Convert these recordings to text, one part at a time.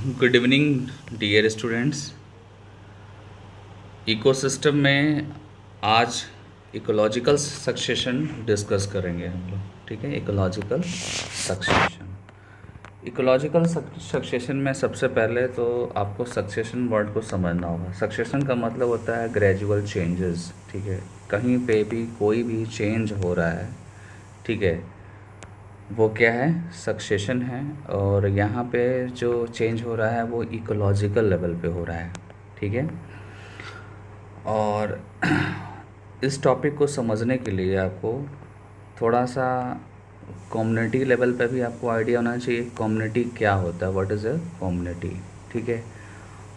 Good evening dear students. Ecosystem में आज ecological succession discuss करेंगे हम लोग। ठीक है, इकोलॉजिकल सक्सेशन। इकोलॉजिकल सक्सेशन में सबसे पहले तो आपको सक्सेशन वर्ड को समझना होगा। सक्सेशन का मतलब होता है ग्रेजुअल चेंजेस। ठीक है, कहीं पे भी कोई भी चेंज हो रहा है, ठीक है, वो क्या है, सक्सेशन है। और यहाँ पे जो चेंज हो रहा है वो इकोलॉजिकल लेवल पे हो रहा है। ठीक है, और इस टॉपिक को समझने के लिए आपको थोड़ा सा कम्युनिटी लेवल पे भी आपको आइडिया होना चाहिए कम्युनिटी क्या होता है, व्हाट इज़ अ कम्युनिटी। ठीक है,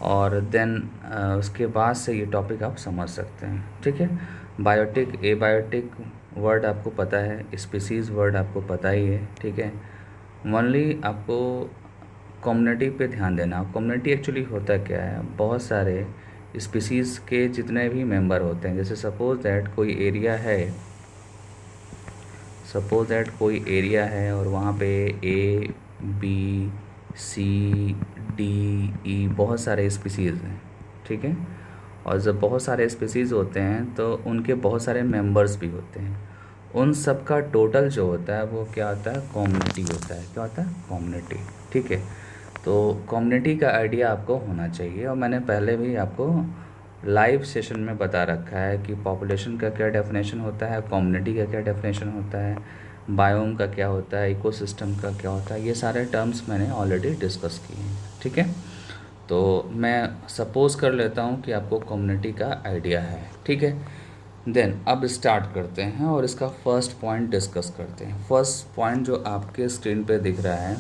और देन उसके बाद से ये टॉपिक आप समझ सकते हैं। ठीक है, बायोटिक एबायोटिक वर्ड आपको पता है, स्पीसीज़ वर्ड आपको पता ही है। ठीक है, ओनली आपको कम्युनिटी पे ध्यान देना। कम्युनिटी एक्चुअली होता क्या है, बहुत सारे स्पीसीज़ के जितने भी मेंबर होते हैं, जैसे सपोज दैट कोई एरिया है और वहाँ पे A B C D E बहुत सारे स्पीसीज़ हैं। ठीक है, और जब बहुत सारे स्पीसीज़ होते हैं तो उनके बहुत सारे मेंबर्स भी होते हैं। उन सब का टोटल जो होता है वो क्या होता है, कम्युनिटी होता है। क्या होता है, कम्युनिटी। ठीक है, तो कम्युनिटी का आइडिया आपको होना चाहिए। और मैंने पहले भी आपको लाइव सेशन में बता रखा है कि पॉपुलेशन का क्या डेफिनेशन होता है, कम्युनिटी का क्या डेफिनेशन होता है, बायोम का क्या होता है, इकोसिस्टम का क्या होता है। ये सारे टर्म्स मैंने ऑलरेडी डिस्कस किए हैं। ठीक है, तो मैं सपोज कर लेता हूँ कि आपको कम्युनिटी का आइडिया है। ठीक है, देन अब स्टार्ट करते हैं और इसका फर्स्ट पॉइंट डिस्कस करते हैं। फर्स्ट पॉइंट जो आपके स्क्रीन पे दिख रहा है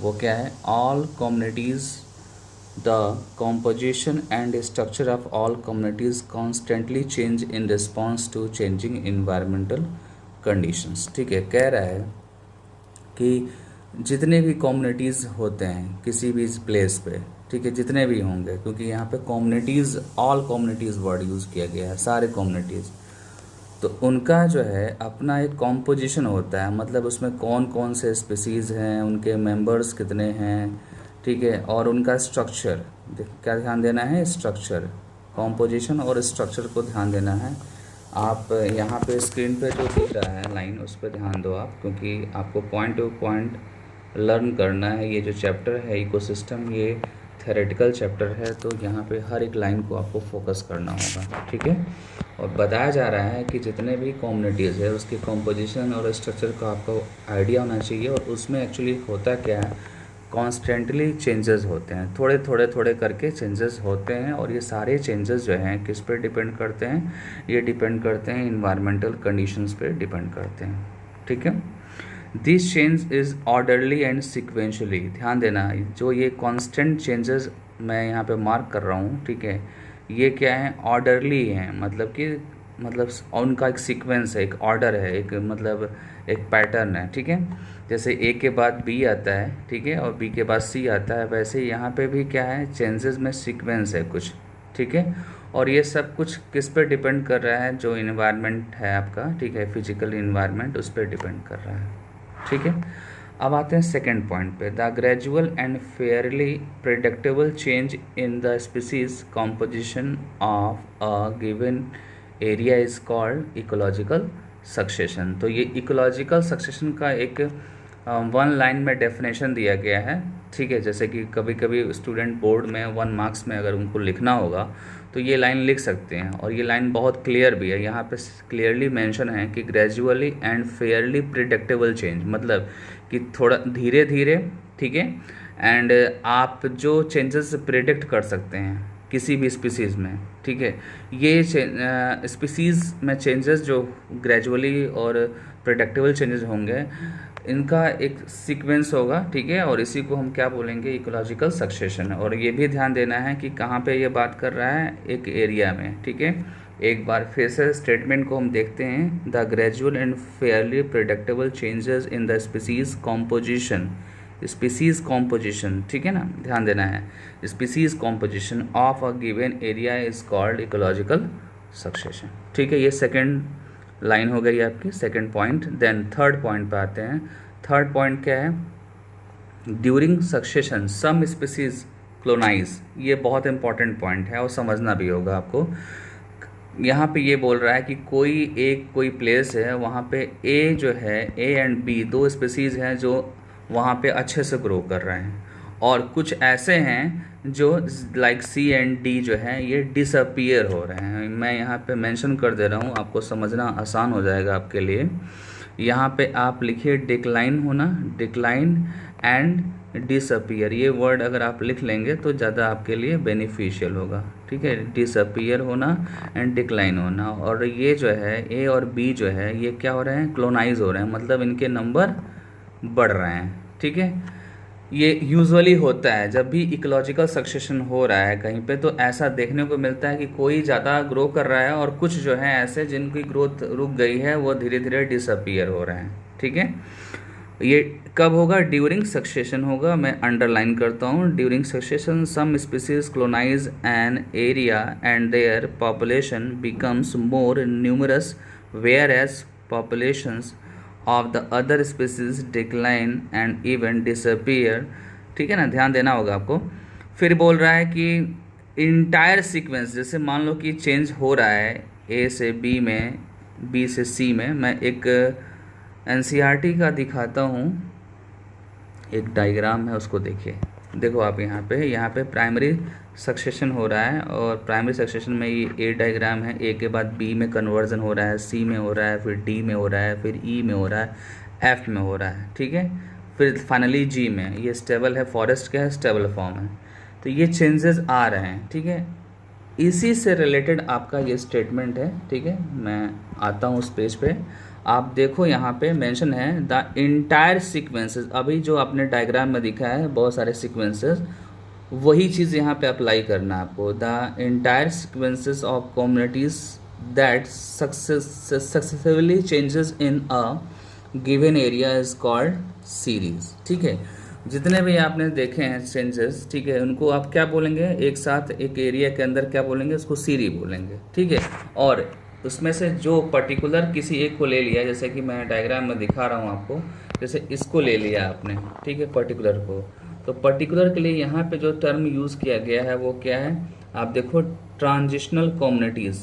वो क्या है, all communities, the composition and structure of all communities constantly change in response to changing environmental conditions। ठीक है, कह रहा है कि जितने भी कम्युनिटीज़ होते हैं किसी भी प्लेस पे, ठीक है, जितने भी होंगे, क्योंकि यहाँ पे communities, all communities word use किया गया है, सारे कम्युनिटीज़, तो उनका जो है अपना एक कॉम्पोजिशन होता है। मतलब उसमें कौन कौन से स्पीसीज़ हैं, उनके मेंबर्स कितने हैं, ठीक है, और उनका स्ट्रक्चर क्या ध्यान देना है, स्ट्रक्चर, कॉम्पोजिशन और स्ट्रक्चर को ध्यान देना है। आप यहाँ पे स्क्रीन पे जो दिख रहा है लाइन, उस पर ध्यान दो आप, क्योंकि आपको पॉइंट टू पॉइंट लर्न करना है। ये जो चैप्टर है इकोसिस्टम, ये थेरेटिकल चैप्टर है, तो यहाँ पे हर एक लाइन को आपको फोकस करना होगा। ठीक है, और बताया जा रहा है कि जितने भी कम्युनिटीज़ है उसकी कॉम्पोजिशन और स्ट्रक्चर का आपको आइडिया होना चाहिए। और उसमें एक्चुअली होता क्या है, कॉन्स्टेंटली चेंजेस होते हैं, थोड़े करके चेंजेस होते हैं। और ये सारे चेंजेस जो हैं किस पे डिपेंड करते हैं, ये डिपेंड करते हैं इन्वायरमेंटल कंडीशंस पे डिपेंड करते हैं। ठीक है, this change is orderly and sequentially. ध्यान देना, जो ये कांस्टेंट चेंजेस मैं यहाँ पे मार्क कर रहा हूँ, ठीक है, ये क्या है, ऑर्डरली हैं। मतलब उनका एक सीक्वेंस है, एक ऑर्डर है, एक मतलब एक पैटर्न है। ठीक है, जैसे ए के बाद बी आता है, ठीक है, और बी के बाद सी आता है, वैसे यहाँ पे भी क्या है, चेंजेस में सीक्वेंस है कुछ। ठीक है, और ये सब कुछ किस पे डिपेंड कर रहा है, जो इन्वायरमेंट है आपका, ठीक है, फिजिकल इन्वायरमेंट, उस पर डिपेंड कर रहा है। ठीक है, अब आते हैं सेकेंड पॉइंट पे, the gradual and fairly predictable change in the species composition of a given area is called ecological succession. तो ये इकोलॉजिकल सक्सेशन का एक वन लाइन में डेफिनेशन दिया गया है। ठीक है, जैसे कि कभी कभी स्टूडेंट बोर्ड में 1 मार्क्स में अगर उनको लिखना होगा तो ये लाइन लिख सकते हैं, और ये लाइन बहुत क्लियर भी है। यहाँ पे क्लियरली मेंशन है कि gradually and fairly predictable change, मतलब कि थोड़ा धीरे धीरे, ठीक है, एंड आप जो चेंजेस प्रिडिक्ट कर सकते हैं किसी भी स्पीसीज़ में। ठीक है, ये स्पीसीज़ में चेंजेस जो ग्रेजुअली और प्रिडिक्टेबल चेंजेस होंगे, इनका एक सीक्वेंस होगा। ठीक है, और इसी को हम क्या बोलेंगे, इकोलॉजिकल सक्सेशन। और ये भी ध्यान देना है कि कहाँ पे ये बात कर रहा है, एक एरिया में। ठीक है, एक बार फिर से स्टेटमेंट को हम देखते हैं, the gradual and fairly predictable changes in the species composition, species composition, ठीक है ना, ध्यान देना है, species composition of a given area is called ecological succession. ठीक है, ये सेकेंड लाइन हो गई आपकी, second point. Then third point पे आते हैं। थर्ड पॉइंट क्या है, during succession some species colonise, ये बहुत इंपॉर्टेंट पॉइंट है और समझना भी होगा आपको। यहाँ पे ये बोल रहा है कि कोई प्लेस है, वहाँ पे ए जो है, ए एंड बी दो स्पीसीज़ हैं जो वहाँ पे अच्छे से ग्रो कर रहे हैं, और कुछ ऐसे हैं जो लाइक सी एंड डी जो हैं ये डिसअपीयर हो रहे हैं। मैं यहाँ पे मेंशन कर दे रहा हूँ, आपको समझना आसान हो जाएगा आपके लिए। यहाँ पे आप लिखिए डिक्लाइन होना, डिक्लाइन एंड डिसअपीयर, ये वर्ड अगर आप लिख लेंगे तो ज़्यादा आपके लिए बेनिफिशियल होगा, ठीक है। डिसअपीयर होना एंड डिक्लाइन होना, और ये जो है ए और बी जो है ये क्या हो रहे हैं, क्लोनाइज हो रहे हैं, मतलब इनके नंबर बढ़ रहे हैं, ठीक है। ये यूजुअली होता है जब भी इकोलॉजिकल सक्सेशन हो रहा है कहीं पे, तो ऐसा देखने को मिलता है कि कोई ज़्यादा ग्रो कर रहा है और कुछ जो है ऐसे जिनकी ग्रोथ रुक गई है वो धीरे धीरे डिसअपीयर हो रहे हैं, ठीक है। ये कब होगा, ड्यूरिंग सक्सेशन होगा, मैं अंडरलाइन करता हूँ। During succession some species colonise an area and their population becomes more numerous whereas populations of the other species decline and even disappear, ठीक है ना, ध्यान देना होगा आपको। फिर बोल रहा है कि इंटायर सीक्वेंस, जैसे मान लो कि चेंज हो रहा है ए से बी में, बी से सी में, मैं एक एनसीईआरटी का दिखाता हूँ, एक डायग्राम है उसको देखिए। देखो आप यहाँ पे प्राइमरी सक्सेशन हो रहा है, और प्राइमरी सक्सेशन में ये ए डायग्राम है, ए के बाद बी में कन्वर्जन हो रहा है, सी में हो रहा है, फिर डी में हो रहा है, फिर ई में हो रहा है, एफ में हो रहा है, ठीक है, फिर फाइनली जी में। ये स्टेबल है, फॉरेस्ट का है, स्टेबल फॉर्म है, तो ये चेंजेस आ रहे हैं, ठीक है। इसी से रिलेटेड आपका ये स्टेटमेंट है, ठीक है। मैं आता हूँ उस पेज पे, आप देखो यहाँ पे मेंशन है द इंटायर सीक्वेंसेस, अभी जो आपने डायग्राम में दिखा है बहुत सारे सीक्वेंसेस, वही चीज़ यहाँ पे अप्लाई करना है आपको। The entire sequences of communities that successively changes in a given area is called series, ठीक है। जितने भी आपने देखे हैं चेंजेस, ठीक है, उनको आप क्या बोलेंगे, एक साथ एक एरिया के अंदर क्या बोलेंगे, उसको सीरी बोलेंगे, ठीक है। और उसमें से जो पर्टिकुलर किसी एक को ले लिया, जैसे कि मैं डायग्राम में दिखा रहा हूँ आपको, जैसे इसको ले लिया आपने, ठीक है, पर्टिकुलर को, तो पर्टिकुलर के लिए यहाँ पे जो टर्म यूज़ किया गया है वो क्या है, आप देखो, ट्रांजिशनल कम्युनिटीज़,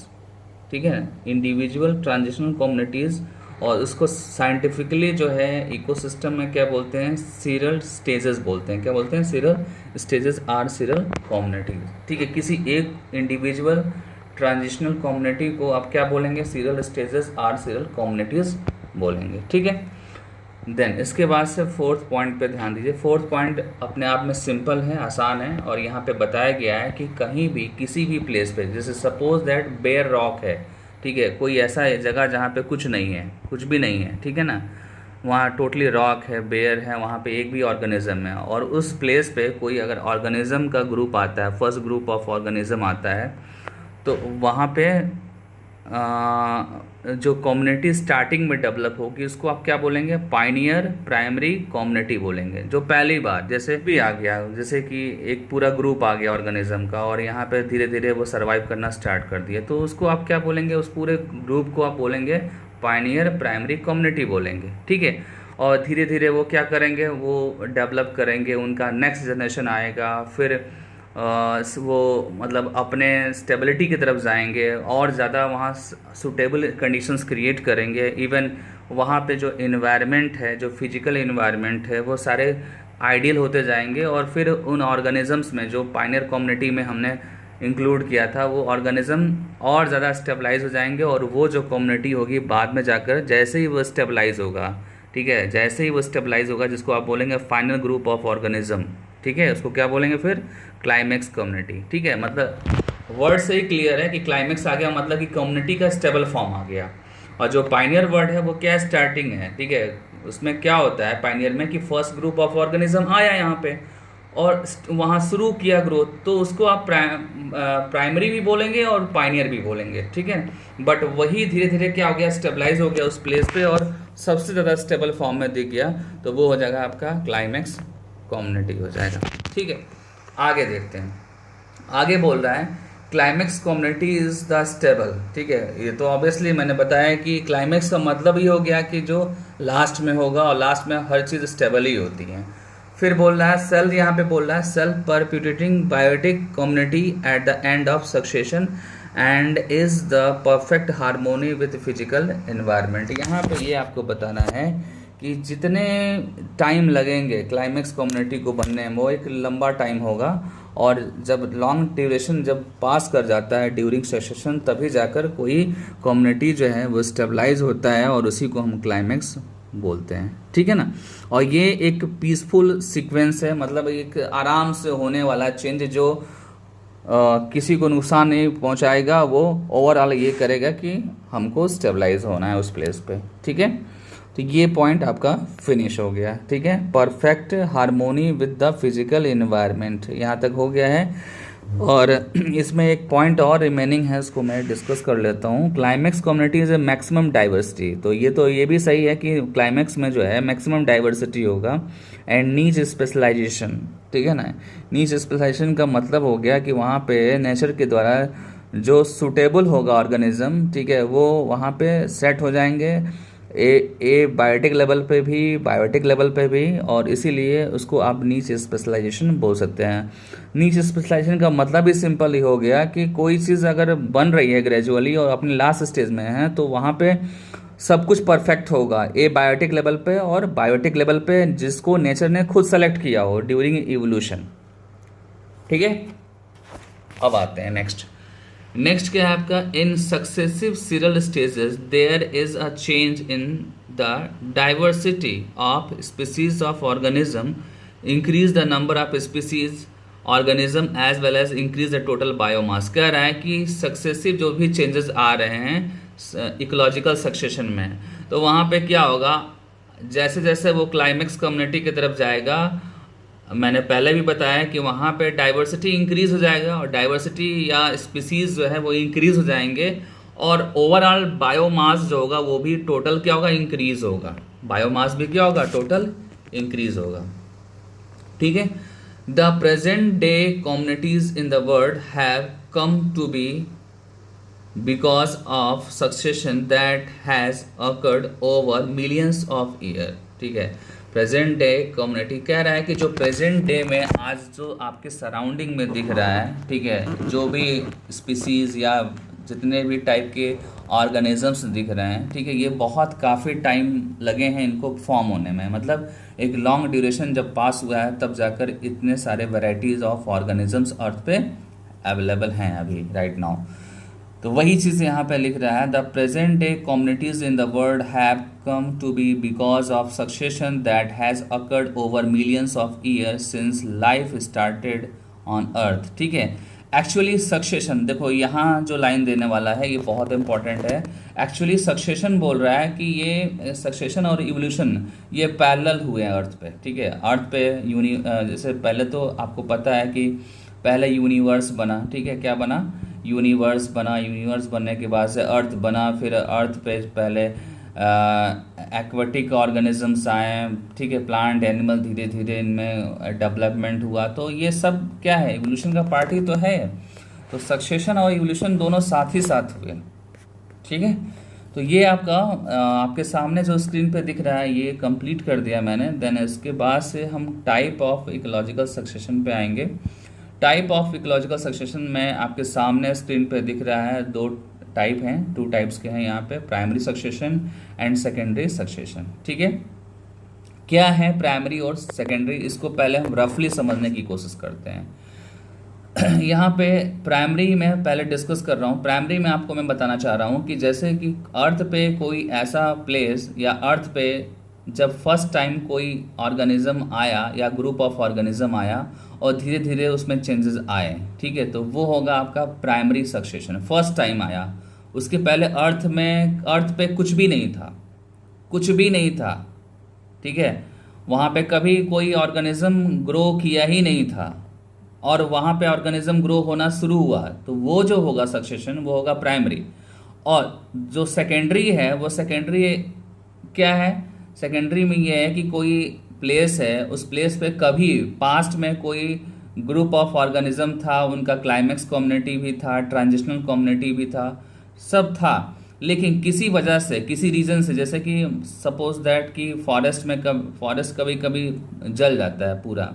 ठीक है, इंडिविजुअल ट्रांजिशनल कम्युनिटीज़, और उसको साइंटिफिकली जो है इकोसिस्टम में क्या बोलते हैं, सीरल स्टेजेस बोलते हैं। क्या बोलते हैं, seral stages or seral communities, ठीक है। किसी एक इंडिविजुअल ट्रांजिशनल कम्युनिटी को आप क्या बोलेंगे, seral stages or seral communities बोलेंगे, ठीक है। देन इसके बाद से फोर्थ पॉइंट पे ध्यान दीजिए। फोर्थ पॉइंट अपने आप में सिंपल है, आसान है, और यहाँ पे बताया गया है कि कहीं भी किसी भी प्लेस पे, जैसे सपोज दैट बेयर रॉक है, ठीक है, कोई ऐसा जगह जहाँ पे कुछ नहीं है, कुछ भी नहीं है, ठीक है ना, वहाँ टोटली रॉक है, बेयर है, वहाँ पे एक भी ऑर्गेनिज्म है, और उस प्लेस पे कोई अगर ऑर्गेनिज्म का ग्रुप आता है, फर्स्ट ग्रुप ऑफ ऑर्गेनिज्म आता है, तो वहाँ पे जो कम्युनिटी स्टार्टिंग में डेवलप होगी उसको आप क्या बोलेंगे, पायनियर प्राइमरी कम्युनिटी बोलेंगे। जो पहली बार जैसे भी आ गया, जैसे कि एक पूरा ग्रुप आ गया ऑर्गेनिज्म का, और यहाँ पे धीरे धीरे वो सर्वाइव करना स्टार्ट कर दिया, तो उसको आप क्या बोलेंगे, उस पूरे ग्रुप को आप बोलेंगे पायनियर प्राइमरी कम्युनिटी बोलेंगे, ठीक है। और धीरे धीरे वो क्या करेंगे, वो डेवलप करेंगे, उनका नेक्स्ट जनरेशन आएगा, फिर वो मतलब अपने स्टेबिलिटी की तरफ जाएंगे, और ज़्यादा वहाँ सूटेबल कंडीशंस क्रिएट करेंगे। इवन वहाँ पे जो इन्वायरमेंट है, जो फिजिकल इन्वायरमेंट है, वो सारे आइडियल होते जाएंगे, और फिर उन ऑर्गेनिजम्स में जो पायनियर कम्युनिटी में हमने इंक्लूड किया था, वो ऑर्गेनिज्म और ज़्यादा स्टेबलाइज हो जाएंगे, और वो जो कम्युनिटी होगी बाद में जाकर जैसे ही वो स्टेबलाइज होगा, ठीक है, जैसे ही वो स्टेबलाइज होगा, जिसको आप बोलेंगे फाइनल ग्रुप ऑफ ऑर्गेनिज्म, ठीक है, उसको क्या बोलेंगे फिर, क्लाइमेक्स कम्युनिटी, ठीक है। मतलब वर्ड से ही क्लियर है कि क्लाइमेक्स आ गया मतलब कि कम्युनिटी का स्टेबल फॉर्म आ गया। और जो पायनियर वर्ड है वो क्या, स्टार्टिंग है, ठीक है। उसमें क्या होता है पायनियर में कि फर्स्ट ग्रुप ऑफ ऑर्गेनिज्म आया यहाँ पे और वहाँ शुरू किया ग्रोथ, तो उसको आप प्राइमरी भी बोलेंगे और पायनियर भी बोलेंगे, ठीक है। बट वही धीरे धीरे क्या हो गया, स्टेबलाइज हो गया उस प्लेस पे और सबसे ज़्यादा स्टेबल फॉर्म में दिख गया, तो वो हो जाएगा आपका क्लाइमेक्स कम्युनिटी हो जाएगा, ठीक है। आगे देखते हैं, आगे बोल रहा है climax community is the stable, ठीक है। ये तो ऑब्वियसली मैंने बताया कि क्लाइमेक्स का मतलब ही हो गया कि जो लास्ट में होगा, और लास्ट में हर चीज़ स्टेबल ही होती है। फिर बोल रहा है सेल, यहाँ पे बोल रहा है self perpetuating biotic community at the end of succession and is the perfect harmony with physical environment. यहाँ पे ये आपको बताना है कि जितने टाइम लगेंगे क्लाइमेक्स कम्युनिटी को बनने में वो एक लंबा टाइम होगा, और जब लॉन्ग ड्यूरेशन जब पास कर जाता है ड्यूरिंग सक्सेशन तभी जाकर कोई कम्युनिटी जो है वो स्टेबलाइज होता है और उसी को हम क्लाइमेक्स बोलते हैं, ठीक है ना। और ये एक पीसफुल सीक्वेंस है, मतलब एक आराम से होने वाला चेंज जो किसी को नुकसान नहीं पहुंचाएगा, वो ओवरऑल ये करेगा कि हमको स्टेबलाइज होना है उस प्लेस पे, ठीक है। तो ये पॉइंट आपका फिनिश हो गया, ठीक है। Perfect harmony with the physical environment यहाँ तक हो गया है। और इसमें एक पॉइंट और रिमेनिंग है, उसको मैं डिस्कस कर लेता हूँ। Climax community is a maximum diversity. तो ये भी सही है कि क्लाइमेक्स में जो है मैक्सिमम डाइवर्सिटी होगा एंड नीच स्पेशलाइजेशन, ठीक है ना। नीच स्पेशलाइजेशन का मतलब हो गया कि वहाँ पे नेचर के द्वारा जो सूटेबल होगा ऑर्गेनिज्म, ठीक है, वो वहाँ पे सेट हो जाएंगे ए बायोटिक लेवल पे भी, बायोटिक लेवल पे भी, और इसीलिए उसको आप नीच स्पेशलाइजेशन बोल सकते हैं। नीच स्पेशलाइजेशन का मतलब ही सिंपल ही हो गया कि कोई चीज़ अगर बन रही है ग्रेजुअली और अपने लास्ट स्टेज में है तो वहाँ पे सब कुछ परफेक्ट होगा ए बायोटिक लेवल पे और बायोटिक लेवल पे जिसको नेचर ने खुद सेलेक्ट किया हो ड्यूरिंग इवोल्यूशन, ठीक है। अब आते हैं नेक्स्ट क्या है आपका, in successive serial stages there is a change in the diversity of species of organism, increase the number of species organism as well as increase the total biomass. कह रहा है कि सक्सेसिव जो भी चेंजेस आ रहे हैं इकोलॉजिकल सक्सेशन में, तो वहाँ पे क्या होगा, जैसे जैसे वो क्लाइमेक्स कम्युनिटी की तरफ जाएगा, मैंने पहले भी बताया कि वहाँ पे डाइवर्सिटी इंक्रीज हो जाएगा और डाइवर्सिटी या स्पीसीज जो है वो इंक्रीज हो जाएंगे, और ओवरऑल बायोमास जो होगा वो भी टोटल क्या होगा, इंक्रीज होगा। बायोमास भी क्या होगा, टोटल इंक्रीज होगा, ठीक है। The present day communities in the world have come to be because of succession that has occurred over millions of year, ठीक है। प्रेजेंट डे कम्युनिटी कह रहा है कि जो प्रेजेंट डे में आज जो आपके सराउंडिंग में दिख रहा है, ठीक है, जो भी स्पीसीज़ या जितने भी टाइप के ऑर्गेनिजम्स दिख रहे हैं, ठीक है, ये बहुत काफ़ी टाइम लगे हैं इनको फॉर्म होने में, मतलब एक लॉन्ग ड्यूरेशन जब पास हुआ है तब जाकर इतने सारे वेराइटीज़ ऑफ ऑर्गेनिजम्स अर्थ पे अवेलेबल हैं अभी राइट नाउ। तो वही चीज़ यहाँ पे लिख रहा है, the present day communities in the world have come to be because of succession that has occurred over millions of years since life started on earth, ठीक है। एक्चुअली सक्सेशन, देखो यहाँ जो लाइन देने वाला है ये बहुत इंपॉर्टेंट है। एक्चुअली सक्सेशन बोल रहा है कि ये सक्सेशन और इवोल्यूशन ये पैरेलल हुए हैं अर्थ पे, ठीक है। अर्थ पे जैसे पहले तो आपको पता है कि पहले यूनिवर्स बना, ठीक है, क्या बना, यूनिवर्स बना, यूनिवर्स बनने के बाद से अर्थ बना, फिर अर्थ पे पहले एक्वाटिक ऑर्गेनिजम्स आए, ठीक है, प्लांट एनिमल, धीरे धीरे इनमें डेवलपमेंट हुआ। तो ये सब क्या है, इवोल्यूशन का पार्ट ही तो है। तो सक्सेशन और इवोल्यूशन दोनों साथ ही साथ हुए, ठीक है। तो ये आपका आपके सामने जो स्क्रीन पे दिख रहा है ये कंप्लीट कर दिया मैंने। देन इसके बाद से हम टाइप ऑफ इकोलॉजिकल सक्सेशन पे आएंगे। टाइप ऑफ इकोलॉजिकल सक्सेशन में आपके सामने स्क्रीन पे दिख रहा है, दो टाइप हैं, 2 टाइप्स के हैं यहाँ पे, primary succession and secondary succession, ठीक है। क्या है प्राइमरी और सेकेंडरी, इसको पहले हम रफली समझने की कोशिश करते हैं। यहाँ पे प्राइमरी में पहले डिस्कस कर रहा हूँ। प्राइमरी में आपको मैं बताना चाह रहा हूँ कि जैसे कि अर्थ पे कोई ऐसा प्लेस या अर्थ पे जब फर्स्ट टाइम कोई ऑर्गेनिज्म आया या ग्रुप ऑफ ऑर्गेनिज्म आया और धीरे धीरे उसमें चेंजेस आए, ठीक है, तो वो होगा आपका प्राइमरी सक्सेशन। फर्स्ट टाइम आया, उसके पहले अर्थ पे कुछ भी नहीं था, कुछ भी नहीं था, ठीक है, वहाँ पे कभी कोई ऑर्गेनिज्म ग्रो किया ही नहीं था और वहाँ पे ऑर्गेनिज्म ग्रो होना शुरू हुआ, तो वो जो होगा सक्सेशन वो होगा प्राइमरी। और जो सेकेंडरी है वो सेकेंडरी क्या है, सेकेंडरी में ये है कि कोई प्लेस है, उस प्लेस पे कभी पास्ट में कोई ग्रुप ऑफ ऑर्गेनिज्म था, उनका क्लाइमेक्स कम्युनिटी भी था, ट्रांजिशनल कम्युनिटी भी था, सब था, लेकिन किसी वजह से, किसी रीज़न से, जैसे कि सपोज दैट कि फॉरेस्ट कभी कभी जल जाता है पूरा,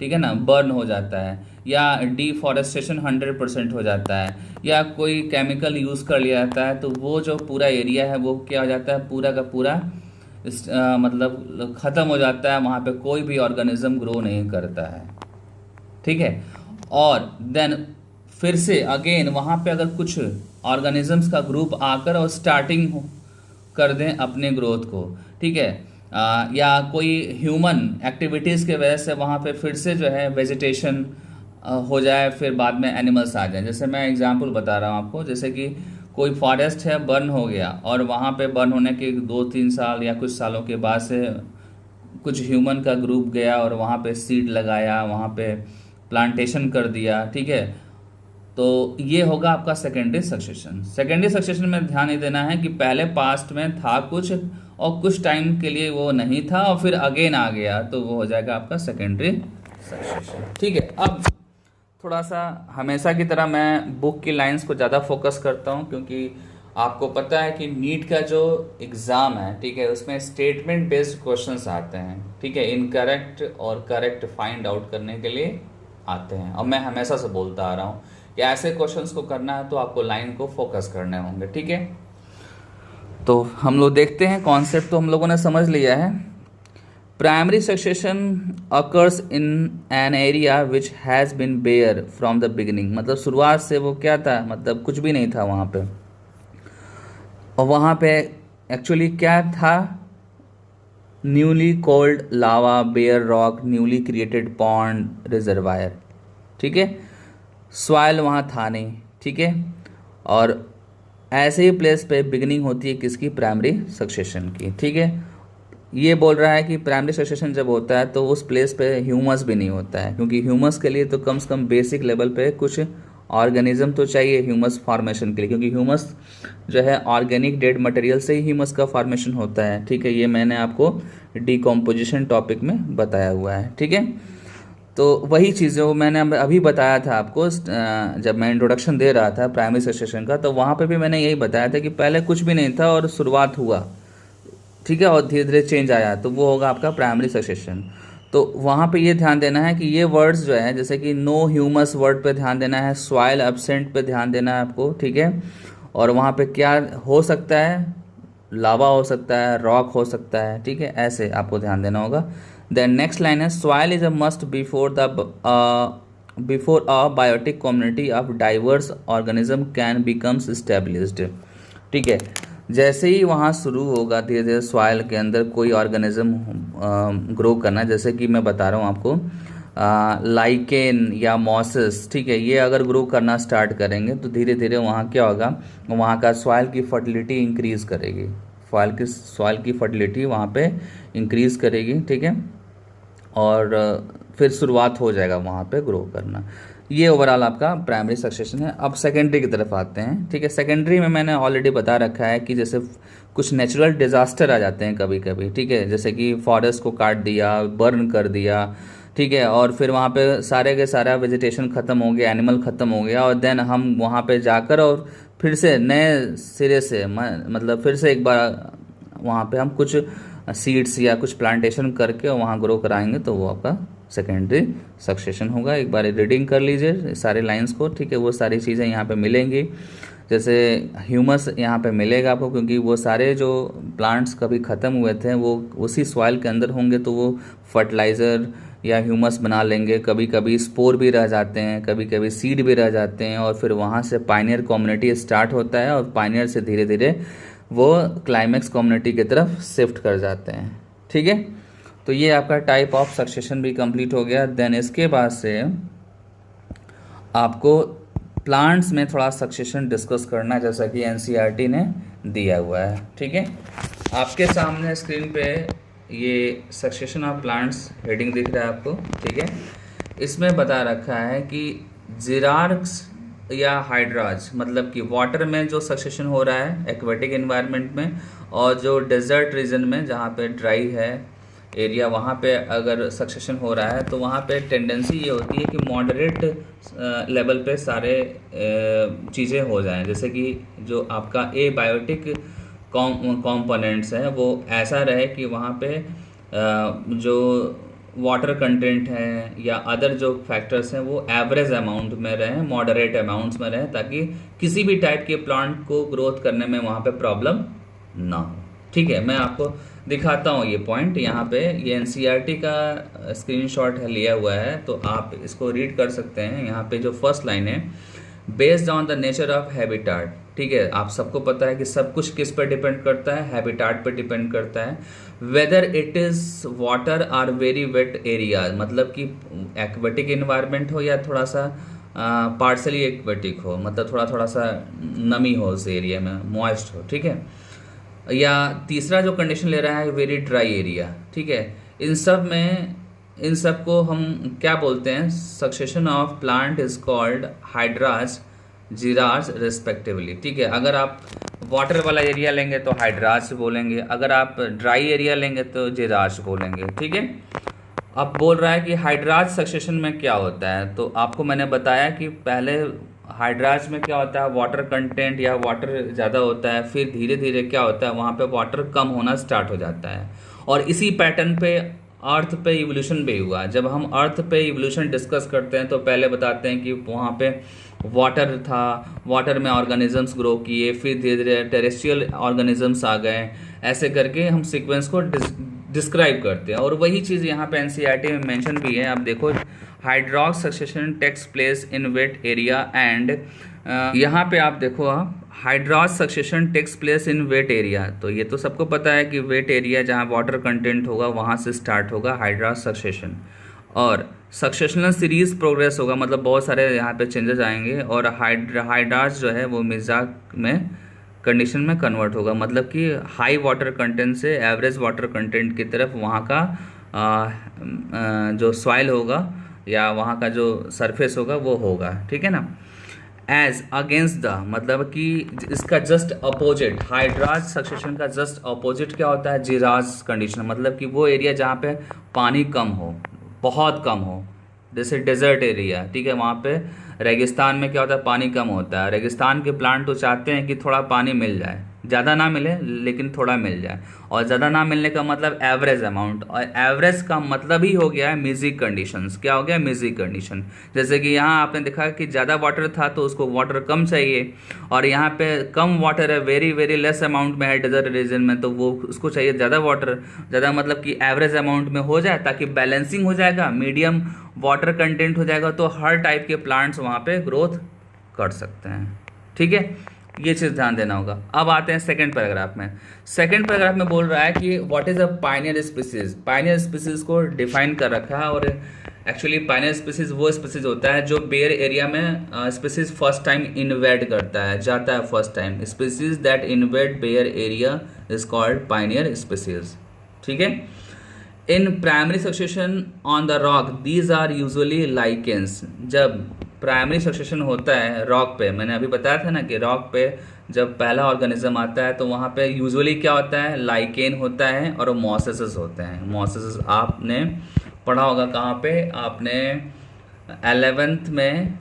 ठीक है ना, बर्न हो जाता है, या डिफॉरेस्टेशन 100% हो जाता है, या कोई केमिकल यूज़ कर लिया जाता है, तो वो जो पूरा एरिया है वो क्या हो जाता है, पूरा का पूरा मतलब ख़त्म हो जाता है, वहाँ पे कोई भी ऑर्गेनिज्म ग्रो नहीं करता है, ठीक है। और देन फिर से अगेन वहाँ पे अगर कुछ ऑर्गेनिजम्स का ग्रुप आकर और स्टार्टिंग कर दें अपने ग्रोथ को, ठीक है, या कोई ह्यूमन एक्टिविटीज़ के वजह से वहाँ पे फिर से जो है वेजिटेशन हो जाए, फिर बाद में एनिमल्स आ जाएं। जैसे मैं एग्जांपल बता रहा हूँ आपको, जैसे कि कोई फॉरेस्ट है, बर्न हो गया, और वहाँ पे बर्न होने के 2-3 साल या कुछ सालों के बाद से कुछ ह्यूमन का ग्रुप गया और वहाँ पे सीड लगाया, वहाँ पे प्लांटेशन कर दिया, ठीक है, तो ये होगा आपका सेकेंडरी सक्सेशन। सेकेंडरी सक्सेशन में ध्यान ये देना है कि पहले पास्ट में था कुछ और कुछ टाइम के लिए वो नहीं था और फिर अगेन आ गया, तो वो हो जाएगा आपका सेकेंडरी सक्सेशन, ठीक है। अब थोड़ा सा हमेशा की तरह मैं बुक की लाइंस को ज़्यादा फोकस करता हूँ, क्योंकि आपको पता है कि नीट का जो एग्ज़ाम है, ठीक है, उसमें स्टेटमेंट बेस्ड क्वेश्चंस आते हैं, ठीक है, इनकरेक्ट और करेक्ट फाइंड आउट करने के लिए आते हैं। और मैं हमेशा से बोलता आ रहा हूँ कि ऐसे क्वेश्चंस को करना है तो आपको लाइन को फोकस करने होंगे, ठीक है। तो हम लोग देखते हैं, कॉन्सेप्ट तो हम लोगों ने समझ लिया है। Primary succession occurs in an area which has been bare from the beginning, मतलब शुरुआत से वो क्या था, मतलब कुछ भी नहीं था वहाँ पे, और वहाँ पे एक्चुअली क्या था, newly cold lava, bare rock, newly created pond, reservoir, ठीक है। सॉइल वहाँ था नहीं, ठीक है। और ऐसे ही प्लेस पे बिगिनिंग होती है किसकी, प्राइमरी सक्सेशन की, ठीक है। ये बोल रहा है कि प्राइमरी सक्सेशन जब होता है तो उस प्लेस पे ह्यूमस भी नहीं होता है, क्योंकि ह्यूमस के लिए तो कम से कम बेसिक लेवल पे कुछ ऑर्गेनिज्म तो चाहिए ह्यूमस फॉर्मेशन के लिए, क्योंकि ह्यूमस जो है ऑर्गेनिक डेड मटेरियल से ही ह्यूमस का फॉर्मेशन होता है, ठीक है। ये मैंने आपको डिकम्पोजिशन टॉपिक में बताया हुआ है, ठीक है। तो वही चीज़ जो मैंने अभी बताया था आपको, जब मैं इंट्रोडक्शन दे रहा था प्राइमरी सक्सेशन का, तो वहाँ पे भी मैंने यही बताया था कि पहले कुछ भी नहीं था और शुरुआत हुआ, ठीक है, और धीरे धीरे चेंज आया, तो वो होगा आपका प्राइमरी सक्सेशन। तो वहाँ पे ये ध्यान देना है कि ये वर्ड्स जो है, जैसे कि नो ह्यूमस वर्ड पे ध्यान देना है, सॉइल एब्सेंट पे ध्यान देना है आपको, ठीक है। और वहाँ पे क्या हो सकता है, लावा हो सकता है, रॉक हो सकता है, ठीक है, ऐसे आपको ध्यान देना होगा। देन नेक्स्ट लाइन है, soil is a must before a biotic community of diverse organism can becomes established, ठीक है। जैसे ही वहाँ शुरू होगा धीरे धीरे सॉइल के अंदर कोई ऑर्गेनिज्म ग्रो करना, जैसे कि मैं बता रहा हूँ आपको, लाइकेन या मॉसेस, ठीक है, ये अगर ग्रो करना स्टार्ट करेंगे तो धीरे धीरे वहाँ क्या होगा, वहाँ का सॉइल की फर्टिलिटी इंक्रीज़ करेगी, सॉइल की फर्टिलिटी वहाँ पे इंक्रीज़ करेगी, ठीक है। और फिर शुरुआत हो जाएगा वहाँ पे ग्रो करना। ये ओवरऑल आपका प्राइमरी सक्सेशन है। अब सेकेंडरी की तरफ आते हैं, ठीक है। सेकेंडरी में मैंने ऑलरेडी बता रखा है कि जैसे कुछ नेचुरल डिज़ास्टर आ जाते हैं कभी कभी, ठीक है, जैसे कि फॉरेस्ट को काट दिया, बर्न कर दिया, ठीक है, और फिर वहाँ पे सारे के सारा वेजिटेशन ख़त्म हो गया, एनिमल ख़त्म हो गया, और देन हम वहाँ पे जाकर और फिर से नए सिरे से मतलब फिर से एक बार वहाँ पे हम कुछ सीड्स या कुछ प्लांटेशन करके वहाँ ग्रो कराएंगे, तो वो आपका सेकेंडरी सक्सेशन होगा। एक बार रीडिंग कर लीजिए सारे लाइंस को, ठीक है, वो सारी चीज़ें यहाँ पे मिलेंगी। जैसे ह्यूमस यहाँ पे मिलेगा आपको, क्योंकि वो सारे जो प्लांट्स कभी ख़त्म हुए थे वो उसी सॉइल के अंदर होंगे, तो वो फर्टिलाइज़र या ह्यूमस बना लेंगे। कभी कभी स्पोर भी रह जाते हैं, कभी कभी सीड भी रह जाते हैं, और फिर वहाँ से पाइनियर कम्युनिटी स्टार्ट होता है, और पाइनियर से धीरे धीरे वो क्लाइमेक्स कम्युनिटी की तरफ शिफ्ट कर जाते हैं, ठीक है। तो ये आपका टाइप ऑफ सक्सेशन भी कंप्लीट हो गया। देन इसके बाद से आपको प्लांट्स में थोड़ा सक्सेशन डिस्कस करना है, जैसा कि एनसीईआरटी ने दिया हुआ है, ठीक है। आपके सामने स्क्रीन पे ये सक्सेशन ऑफ प्लांट्स हेडिंग दिख रहा है आपको, ठीक है। इसमें बता रखा है कि जिरार्क्स या हाइड्राज, मतलब कि वाटर में जो सक्सेशन हो रहा है एक्वेटिक एनवायरनमेंट में, और जो डेजर्ट रीजन में जहाँ पे ड्राई है एरिया वहाँ पे अगर सक्सेशन हो रहा है तो वहाँ पे टेंडेंसी ये होती है कि मॉडरेट लेवल पे सारे चीज़ें हो जाएं, जैसे कि जो आपका एबायोटिक कंपोनेंट्स हैं वो ऐसा रहे कि वहाँ पे जो वाटर कंटेंट है या अदर जो फैक्टर्स हैं वो एवरेज अमाउंट में रहें, मॉडरेट अमाउंट्स में रहें, ताकि किसी भी टाइप के प्लांट को ग्रोथ करने में वहाँ पे प्रॉब्लम ना हो। ठीक है, मैं आपको दिखाता हूँ ये पॉइंट यहाँ पे। ये एनसीईआरटी का स्क्रीनशॉट है, लिया हुआ है, तो आप इसको रीड कर सकते हैं। यहाँ पे जो फर्स्ट लाइन है, based on the nature of habitat. ठीक है, आप सबको पता है कि सब कुछ किस पर डिपेंड करता है, हैबिटाट पर डिपेंड करता है। Whether it is water or very wet area, मतलब कि एक्वेटिक इन्वायरमेंट हो या थोड़ा सा पार्सली एक्वेटिक हो, मतलब थोड़ा थोड़ा सा नमी हो उस एरिया में, मॉइस्ट हो। ठीक है, या तीसरा जो कंडीशन ले रहा है वेरी ड्राई एरिया। ठीक है, इन सब को हम क्या बोलते हैं, succession of plant is called hydrarch, xerarch respectively. ठीक है, अगर आप वाटर वाला एरिया लेंगे तो हाइड्राज बोलेंगे, अगर आप ड्राई एरिया लेंगे तो जीराज बोलेंगे। ठीक है, अब बोल रहा है कि हाइड्राज सक्सेशन में क्या होता है, तो आपको मैंने बताया कि पहले हाइड्राज में क्या होता है, वाटर कंटेंट या वाटर ज़्यादा होता है, फिर धीरे धीरे क्या होता है वहाँ पे वाटर कम होना स्टार्ट हो जाता है। और इसी पैटर्न पे अर्थ पे इवोल्यूशन भी हुआ। जब हम अर्थ पे इवोल्यूशन डिस्कस करते हैं तो पहले बताते हैं कि वहाँ पे वाटर था, वाटर में ऑर्गेनिजम्स ग्रो किए, फिर धीरे धीरे टेरेस्ट्रियल ऑर्गेनिजम्स आ गए, ऐसे करके हम सीक्वेंस को डिस्क्राइब करते हैं। और वही चीज़ यहाँ पे एनसीईआरटी में मेंशन भी है। आप देखो, hydrarch succession takes place in wet area and, यहाँ पे आप देखो, आप hydrarch succession takes place in wet area, तो ये तो सबको पता है कि वेट एरिया जहाँ वाटर कंटेंट होगा वहाँ से स्टार्ट होगा हाइड्रॉस सक्सेशन, और सक्सेशनल सीरीज प्रोग्रेस होगा, मतलब बहुत सारे यहाँ पे चेंजेस आएंगे, और हाइड्रास जो है वो मिजाक में कंडीशन में कन्वर्ट होगा, मतलब कि हाई वाटर कंटेंट से एवरेज वाटर कंटेंट की तरफ वहाँ का जो सॉइल होगा या वहाँ का जो सरफेस होगा वो होगा। ठीक है ना, एज अगेंस्ट द, मतलब कि इसका जस्ट अपोजिट, हाइड्राज सक्सेशन का जस्ट अपोजिट क्या होता है, जीराज कंडीशन, मतलब कि वो एरिया जहाँ पे पानी कम हो, बहुत कम हो, जैसे डेजर्ट एरिया। ठीक है, वहाँ पे रेगिस्तान में क्या होता है, पानी कम होता है। रेगिस्तान के प्लांट तो चाहते हैं कि थोड़ा पानी मिल जाए, ज़्यादा ना मिले लेकिन थोड़ा मिल जाए, और ज़्यादा ना मिलने का मतलब एवरेज अमाउंट, और एवरेज का मतलब ही हो गया है मिजिक कंडीशंस। क्या हो गया, मिजिक कंडीशन। जैसे कि यहाँ आपने देखा कि ज़्यादा वाटर था तो उसको वाटर कम चाहिए, और यहाँ पे कम वाटर है, वेरी वेरी लेस अमाउंट में है डेजर्ट रीजन में, तो वो उसको चाहिए ज़्यादा वाटर, ज़्यादा मतलब कि एवरेज अमाउंट में हो जाए, ताकि बैलेंसिंग हो जाएगा, मीडियम वाटर कंटेंट हो जाएगा, तो हर टाइप के प्लांट्स वहाँ पे ग्रोथ कर सकते हैं। ठीक है, ये चीज़ ध्यान देना होगा। अब आते हैं सेकंड पैराग्राफ में। सेकंड पैराग्राफ में बोल रहा है कि what is a pioneer species. Pioneer species को डिफाइन कर रखा है, और एक्चुअली पायनियर स्पीसीज वो स्पीसीज होता है जो बेयर एरिया में स्पीसीज फर्स्ट टाइम इन्वेड करता है, जाता है first time. Species that invade bare area is called pioneer species. ठीक है, in primary succession on the rock these are usually lichens. जब प्राइमरी सक्सेशन होता है रॉक पे, मैंने अभी बताया था ना कि रॉक पे जब पहला ऑर्गेनिज्म आता है तो वहाँ पे यूजुअली क्या होता है, लाइकेन होता है और मॉसेसेस होते हैं। मॉसेसेस आपने पढ़ा होगा कहाँ पे, आपने 11th में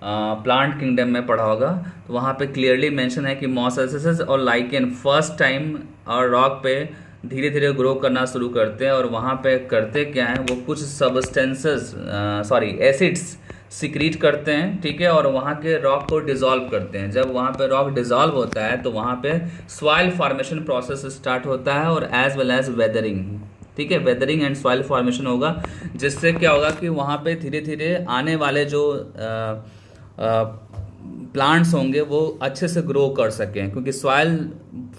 प्लांट किंगडम में पढ़ा होगा, तो वहाँ पे क्लियरली मेंशन है कि मॉसेसेस और लाइकेन फर्स्ट टाइम और रॉक पे धीरे धीरे ग्रो करना शुरू करते हैं, और वहाँ पे करते क्या हैं, वो कुछ सब्सटेंसेस एसिड्स सिक्रीट करते हैं। ठीक है, और वहाँ के रॉक को डिसॉल्व करते हैं। जब वहाँ पे रॉक डिसॉल्व होता है तो वहाँ पे सॉइल फॉर्मेशन प्रोसेस स्टार्ट होता है, और एज वेल एज वेदरिंग। ठीक है, वेदरिंग एंड सॉइल फॉर्मेशन होगा, जिससे क्या होगा कि वहाँ पे धीरे धीरे आने वाले जो प्लांट्स होंगे वो अच्छे से ग्रो कर सकें, क्योंकि सॉइल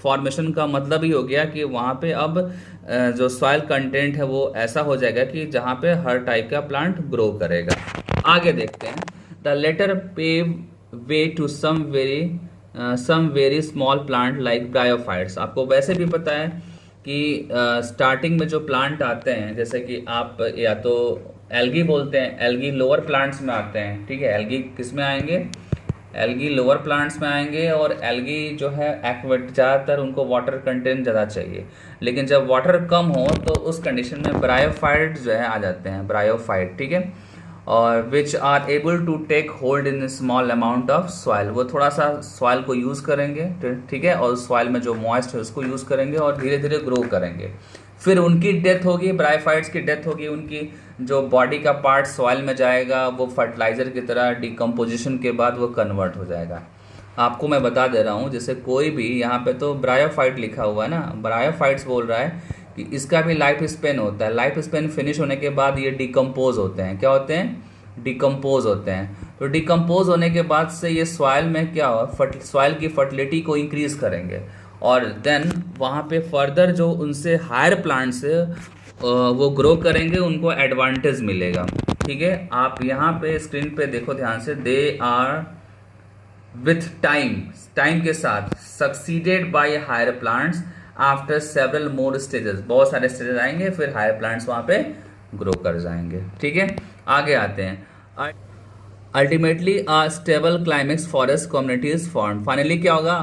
फॉर्मेशन का मतलब ही हो गया कि वहाँ पे अब जो सॉइल कंटेंट है वो ऐसा हो जाएगा कि जहाँ पे हर टाइप का प्लांट ग्रो करेगा। आगे देखते हैं, the latter pave way to some very small plant like bryophytes. आपको वैसे भी पता है कि स्टार्टिंग में जो प्लांट आते हैं, जैसे कि आप या तो एल्गी बोलते हैं, एल्गी लोअर प्लांट्स में आते हैं। ठीक है, एल्गी किस में आएंगे, एल्गी लोअर प्लांट्स में आएंगे, और एल्गी जो है एक्वेट ज़्यादातर उनको वाटर कंटेंट ज़्यादा चाहिए, लेकिन जब वाटर कम हो तो उस कंडीशन में ब्रायोफाइट जो है आ जाते हैं, ब्रायोफाइट, ठीक है। और which are able to take hold in small amount of soil, वो थोड़ा सा सॉइल को यूज़ करेंगे, ठीक है, और सॉइल में जो मॉइस्ट है उसको यूज़ करेंगे और धीरे धीरे ग्रो करेंगे। फिर उनकी डेथ होगी, ब्रायोफाइट्स की डेथ होगी, उनकी जो बॉडी का पार्ट सॉइल में जाएगा, वो फर्टिलाइजर की तरह डिकम्पोजिशन के बाद वो कन्वर्ट हो जाएगा। आपको मैं बता दे रहा हूँ, जैसे कोई भी यहाँ पे तो ब्रायोफाइट लिखा हुआ है ना, ब्रायोफाइट्स बोल रहा है कि इसका भी लाइफ स्पेन होता है, लाइफ स्पेन फिनिश होने के बाद ये डिकम्पोज होते हैं, क्या होते हैं, डिकम्पोज होते हैं। तो डिकम्पोज होने के बाद से ये सॉइल में क्या हो, सॉइल की फर्टिलिटी को इंक्रीज करेंगे, और देन वहाँ पे फर्दर जो उनसे हायर प्लांट्स वो ग्रो करेंगे, उनको एडवांटेज मिलेगा, ठीक है। आप यहाँ पे स्क्रीन पे देखो ध्यान से, they are with time, time के साथ succeeded by higher plants after several more stages, बहुत सारे स्टेजेस आएंगे, फिर हायर प्लांट्स वहाँ पे ग्रो कर जाएंगे, ठीक है। आगे आते हैं, ultimately a stable climax forest community is form, finally क्या होगा,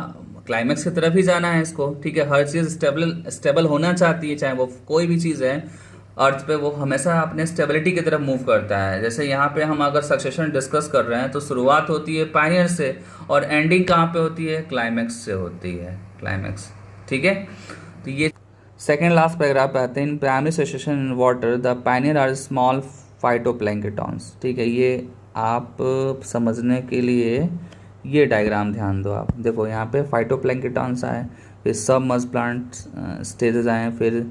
क्लाइमेक्स की तरफ ही जाना है इसको, ठीक है। हर चीज़ स्टेबल स्टेबल होना चाहती है, चाहे वो कोई भी चीज़ है अर्थ पे, वो हमेशा अपने स्टेबिलिटी की तरफ मूव करता है। जैसे यहाँ पे हम अगर सक्सेशन डिस्कस कर रहे हैं तो शुरुआत होती है पायनियर से, और एंडिंग कहाँ पे होती है, क्लाइमेक्स से होती है, क्लाइमेक्स, ठीक है। तो ये सेकेंड लास्ट पैराग्राफ पे आते हैं, in primary succession in water the pioneer are small phytoplanktons, ठीक है। ये आप समझने के लिए ये डायग्राम ध्यान दो, आप देखो यहाँ पे फाइटोप्लैंक्टन्स आए, फिर सबमर्ज प्लांट स्टेजेस आए, फिर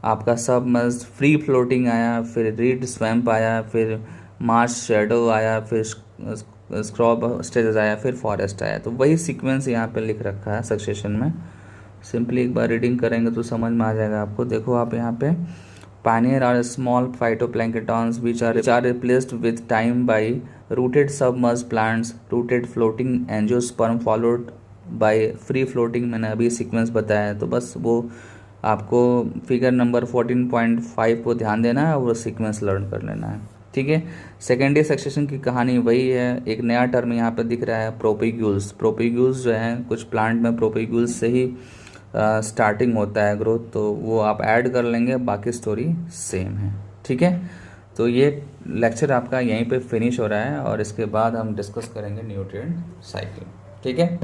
आपका सबमर्ज फ्री फ्लोटिंग आया, फिर रीड स्वैम्प आया, फिर मार्श शैडो आया, फिर स्क्रॉब स्टेजेस आया, फिर फॉरेस्ट आया। तो वही सीक्वेंस यहाँ पे लिख रखा है सक्सेशन में, सिंपली एक बार रीडिंग करेंगे तो समझ में आ जाएगा आपको। देखो आप यहाँ पे, pioneer are small phytoplanktons which are replaced with time by rooted submerge plants, rooted floating angiosperm followed by free floating, मैंने अभी सीक्वेंस बताया है। तो बस वो आपको फिगर नंबर 14.5 को ध्यान देना है और वो सीक्वेंस लर्न कर लेना है, ठीक है। सेकेंडरी सक्सेशन की कहानी वही है, एक नया टर्म यहाँ पे दिख रहा है, प्रोपिग्यूल्स। प्रोपिग्यूल्स जो है, कुछ प्लांट में प्रोपिग्यूल्स से ही स्टार्टिंग होता है ग्रोथ, तो वो आप ऐड कर लेंगे, बाकी स्टोरी सेम है, ठीक है। तो ये लेक्चर आपका यहीं पे फिनिश हो रहा है, और इसके बाद हम डिस्कस करेंगे न्यूट्रिएंट साइकिल, ठीक है।